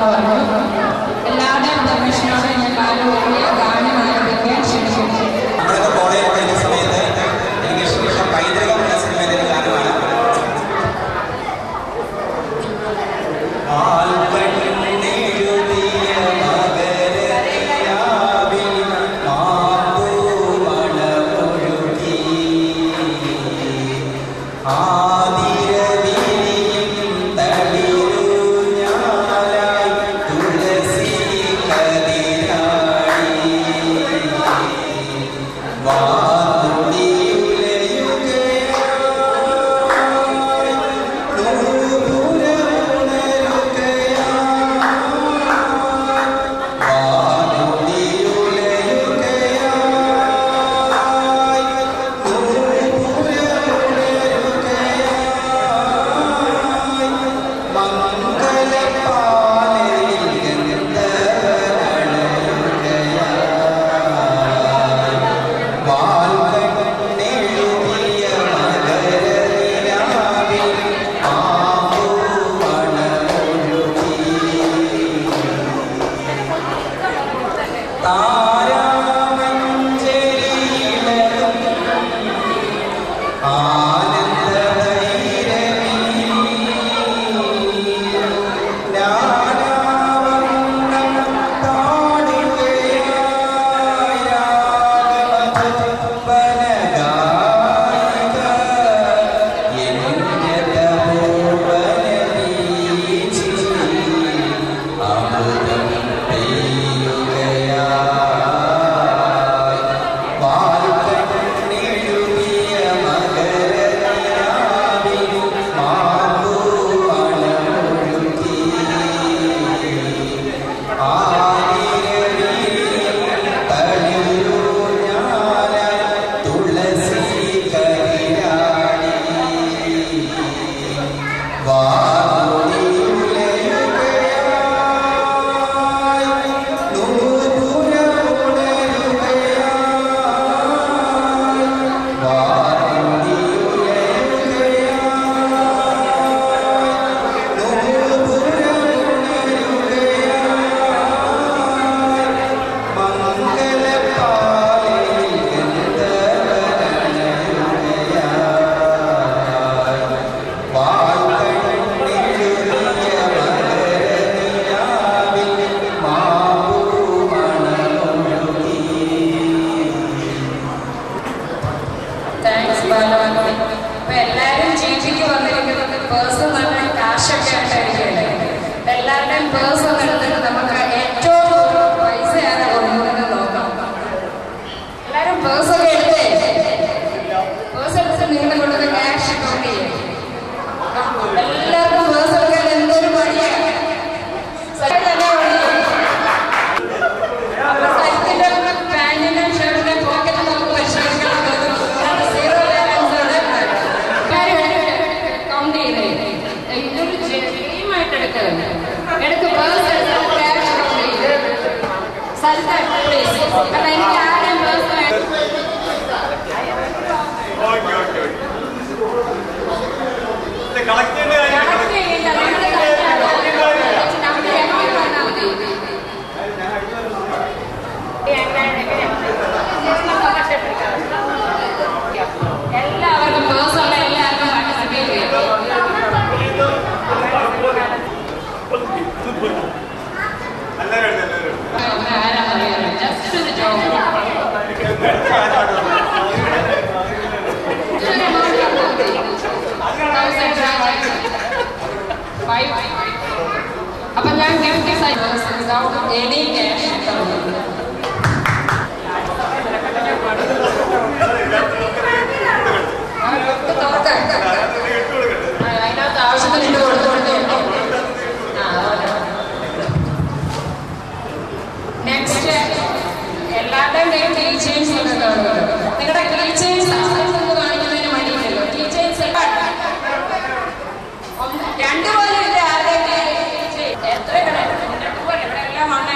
പാടാമെന്ന് പറഞ്ഞു. എല്ലാവരുടെയും പെർമിഷനോടെ ഞാൻ ഗാനം ആരംഭിക്കാൻ ക്ഷണിക്കുന്നു. നമ്മളൊക്കെ കോളേജിൽ പഠിക്കുന്ന സമയത്ത് എനിക്ക് ഇഷ്ടപ്പെട്ട പൈതൃകം എന്ന സിനിമയിലെ ഒരു ഗാനമാണ്. Apa yang kita saya without any cash. Next, എല്ലാവരുടെയും keychains നിങ്ങളുടെ keychains കാണിക്കുന്നതിന് വേണ്ടിയില്ലല്ലോ. keychains രണ്ടുപോലെ എത്ര ഇവിടെ എല്ലാം മണ്ണ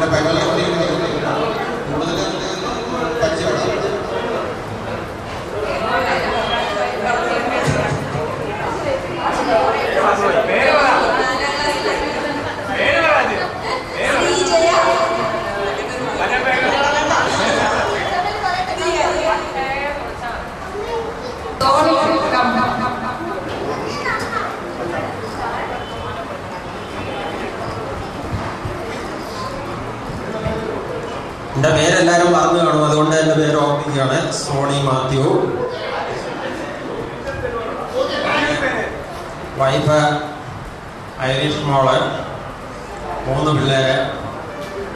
ഇവിടെ പൈതൃകം കൂടുതൽ പരിചയപ്പെടാം. എൻ്റെ പേരെല്ലാവരും പറഞ്ഞു കാണും, അതുകൊണ്ട് എൻ്റെ പേര് ഓർമ്മിക്കുകയാണ്. സോണി മാത്യു. വൈഫ് ഐറിഷ് മോള്, 3 പിള്ളേര്.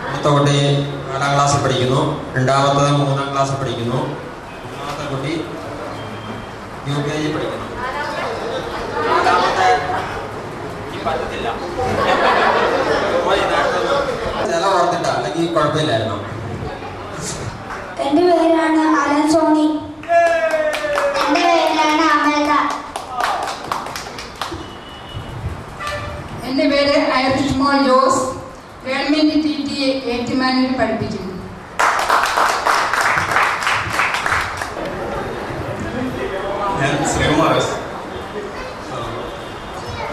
മൂത്ത കുട്ടി 4ാം ക്ലാസ്സിൽ പഠിക്കുന്നു, രണ്ടാമത്തത് 3ാം ക്ലാസ്സിൽ പഠിക്കുന്നു, മൂന്നാമത്തെ കുട്ടി UKG പഠിക്കുന്നു. പറ്റത്തില്ല ചില ഓർത്തിട്ട, അല്ലെങ്കിൽ കുഴപ്പമില്ലായിരുന്നു. എന്റെ പേരാണ് അലൻ സോണി. എന്റെ പേരാണ് അമൽത. എൻ്റെ പേര് ഐറിഷ് മോൾ ജോസ്. ഗവൺമെന്റ് TTA ഏറ്റുമാനൂരിൽ പഠിപ്പിക്കുന്നു. ഞാൻ ശ്രീകുമാർ.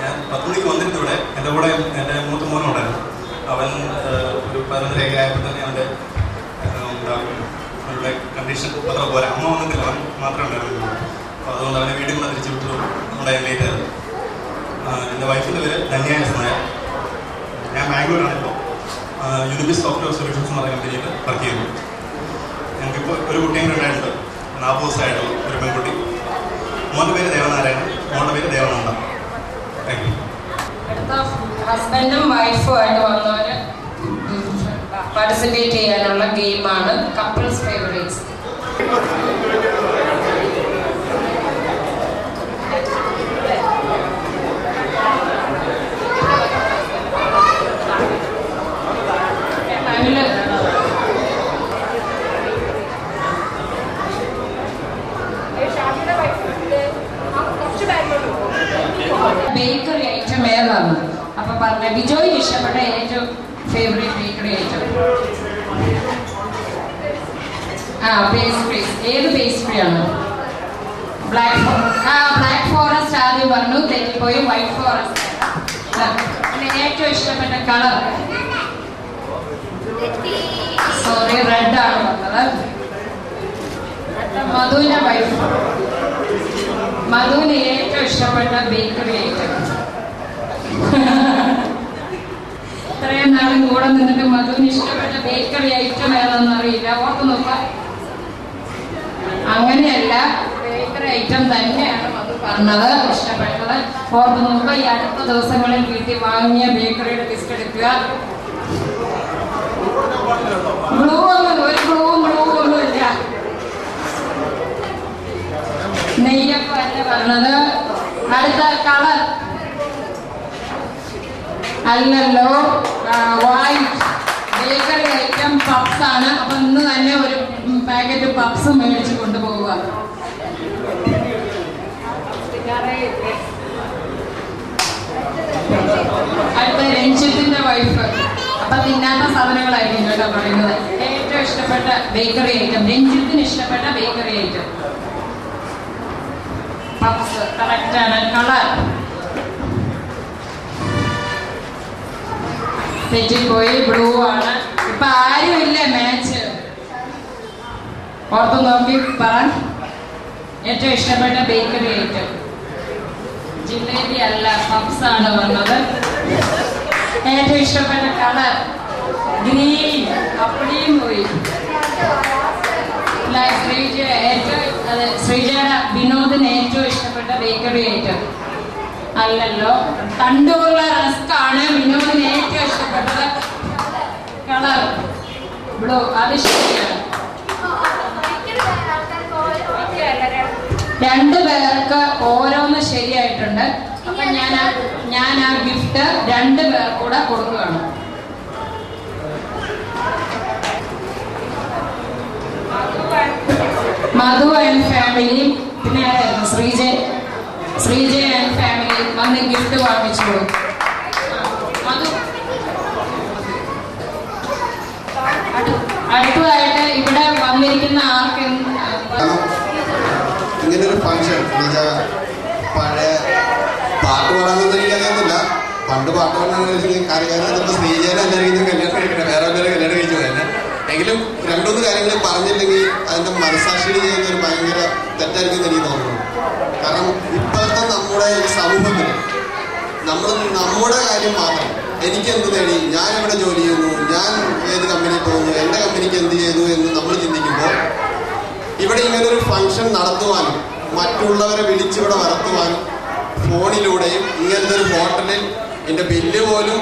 ഞാൻ 10 മണിക്ക് വന്നിരുന്നു ഇവിടെ. എൻ്റെ കൂടെ എൻ്റെ മൂത്ത മോനുണ്ടായിരുന്നു. അവൻ ഒരു 11:30 ആയപ്പോൾ തന്നെ അവൻ്റെ അവരുടെ കണ്ടീഷൻ അത്ര പോലെ. അമ്മ വന്നിട്ടില്ല, അവൻ മാത്രമേ ഉണ്ടായിരുന്നുള്ളൂ. അപ്പോൾ അതുകൊണ്ട് അവനെ വീട്ടിൽ കൂടെ തിരിച്ചു വിട്ടു. നമ്മുടെ ലേറ്റ് ആയിരുന്നു. എൻ്റെ വൈഫിൻ്റെ പേര് ധന്യായ. ഞാൻ ബാംഗ്ലൂരാണിപ്പോൾ. യൂണിബിസ് സോഫ്റ്റ്വെയർ സൊല്യൂഷൻസ് എന്ന് പറയുന്ന കമ്പനിയിൽ വർക്ക് ചെയ്യുന്നു. ഞങ്ങൾക്കിപ്പോൾ ഒരു കുട്ടിയും ഉണ്ടായിട്ടുണ്ട്, 40 ദിവസമായിട്ടുള്ള ഒരു പെൺകുട്ടി. മോൻ്റെ പേര് ദേവനാരായണൻ, മോളുടെ പേര് ദേവനന്ദ. Thank you. അടുത്ത ഹസ്ബൻഡും വൈഫുമായിട്ട് വന്നവര് പാർട്ടിസിപ്പേറ്റ് ചെയ്യാനുള്ള ഗെയിമാണ് കപ്പിൾസ് ഫേവറേറ്റ്സ്. ബേക്കറി ഐറ്റം ഏതാണ്? അപ്പൊ പറഞ്ഞ ബിജോയ്ക്ക് ഇഷ്ടപ്പെട്ട ഏറ്റവും ഫേവറേറ്റ് ബേക്കറി ഐറ്റം പേസ്ട്രീസ്. ഏത് പേസ്ട്രിയാണ്? ബ്ലാക്ക് ഫോറസ്റ്റ് ആദ്യം പറഞ്ഞു, തെറ്റിപ്പോയി. White forest. പിന്നെ ഏറ്റവും ഇഷ്ടപ്പെട്ട കളർ? സോറി, റെഡ് ആണ് പറഞ്ഞത്. മധുവിന്റെ വൈഫ്. മധുവിന് ഏറ്റവും ഇഷ്ടപ്പെട്ട ബേക്കറി ഐറ്റം? ഇത്രയും നാളും കൂടെ നിന്നിട്ട് മധുവിന് ഇഷ്ടപ്പെട്ട ബേക്കറി ഐറ്റം ഏതാണെന്ന് അറിയില്ല. ഓർത്ത് നോക്കാം. അങ്ങനെയല്ല, ബേക്കറി ഐറ്റം തന്നെയാണ് മധു പറഞ്ഞത് ഇഷ്ടപ്പെട്ടത്. ഓർത്ത് നോക്കുക. ഈ അടുത്ത ദിവസങ്ങളിൽ വീട്ടിൽ വാങ്ങിയ ബേക്കറിയുടെ ലിസ്റ്റ് എടുക്കുക. ബ്ലൂ ഒന്നുമില്ല. നെയ്യപ്പം അല്ല പറഞ്ഞത്. അടുത്ത കളർ അല്ലല്ലോ, വൈറ്റ്. ബേക്കറി ഐറ്റം പപ്സ് ആണ്. അപ്പൊ ഇന്ന് തന്നെ ഒരു പാക്കറ്റ് പപ്സ് മേടിച്ച് കൊണ്ടുപോവുക. അടുത്ത രഞ്ജിത്തിന്റെ വൈഫ്. അപ്പൊ തിന്നാത്ത സാധനങ്ങളായിരിക്കും കേട്ടോ പറയുന്നത്. ഏറ്റവും ഇഷ്ടപ്പെട്ട ബേക്കറി ഐറ്റം, രഞ്ജിത്തിന് ഇഷ്ടപ്പെട്ട ബേക്കറി ഐറ്റം പപ്സ്. കറക്റ്റ് ആണ്. കളർ തെറ്റിപ്പോയി, ബ്ലൂ ആണ്. ഇപ്പൊ ആരും ഇല്ല മാച്ച്. ഓർത്ത് നോക്കി പറ. ഏറ്റവും ഇഷ്ടപ്പെട്ട ബേക്കറി ഐറ്റം ജിലേബി അല്ല, പപ്സ് ആണ് വന്നത്. ഏറ്റവും ഇഷ്ടപ്പെട്ട കളർ ഗ്രീൻ. അപ്പടിയും പോയി. ശ്രീജയുടെ വിനോദിന് ഏറ്റവും ഇഷ്ടപ്പെട്ട ബേക്കറി ഐറ്റം അല്ലല്ലോ, തണ്ടൂറുള്ള റസ്ക് ആണ് വിനോദിന് ഏറ്റവും ഇഷ്ടപ്പെട്ടത്. Colour blue. അത് ശരിയാണ്. 2 പേർക്ക് ഓരോന്ന് ശരിയായിട്ടുണ്ട്. അപ്പൊ ഞാൻ ആ ഗിഫ്റ്റ് 2 പേർക്കൂടെ കൊടുക്കുകയാണ്. മധു ആൻഡ് ഫാമിലി, പിന്നെ ശ്രീജയ് ആൻഡ് ഫാമിലി വന്ന് ഗിഫ്റ്റ് വാങ്ങിച്ചോളൂ. മധു അടുത്തതായിട്ട് ഇവിടെ വന്നിരിക്കുന്ന ആർക്ക് ഇങ്ങനൊരു ഫംഗ്ഷൻ പഴയ പാട്ട് പാടാനൊന്നും എനിക്കറിയാവുന്നില്ല. പണ്ട് പാട്ട് പാടാൻ കാര്യകാലം ശ്രീജേനെ എല്ലാവരും കല്യാണം കഴിക്കട്ടെ, വേറെ എല്ലാവരും കല്യാണം കഴിച്ചു തന്നെ. എങ്കിലും രണ്ടുമൂന്ന് കാര്യങ്ങൾ പറഞ്ഞില്ലെങ്കിൽ അതിന്റെ മനസാക്ഷിയിൽ ചെയ്യുന്ന ഒരു ഭയങ്കര തെറ്റായിരിക്കും എനിക്ക് തോന്നുന്നു. കാരണം ഇപ്പോഴത്തെ നമ്മുടെ ഈ സമൂഹത്തിൽ നമ്മുടെ കാര്യം മാത്രം, എനിക്ക് എന്ത് നേടി, ഞാൻ എവിടെ ജോലി ചെയ്യുന്നു, ഞാൻ ഏത് കമ്പനിയിൽ പോകുന്നു, എൻ്റെ കമ്പനിക്ക് എന്ത് ചെയ്തു എന്ന് നമ്മൾ ചിന്തിക്കുമ്പോൾ ഇവിടെ ഇങ്ങനൊരു ഫംഗ്ഷൻ നടത്തുവാനും മറ്റുള്ളവരെ വിളിച്ചിവിടെ വരുത്തുവാനും ഫോണിലൂടെയും ഇങ്ങനത്തെ ഒരു ഹോട്ടലിൽ എൻ്റെ ബില്ല് പോലും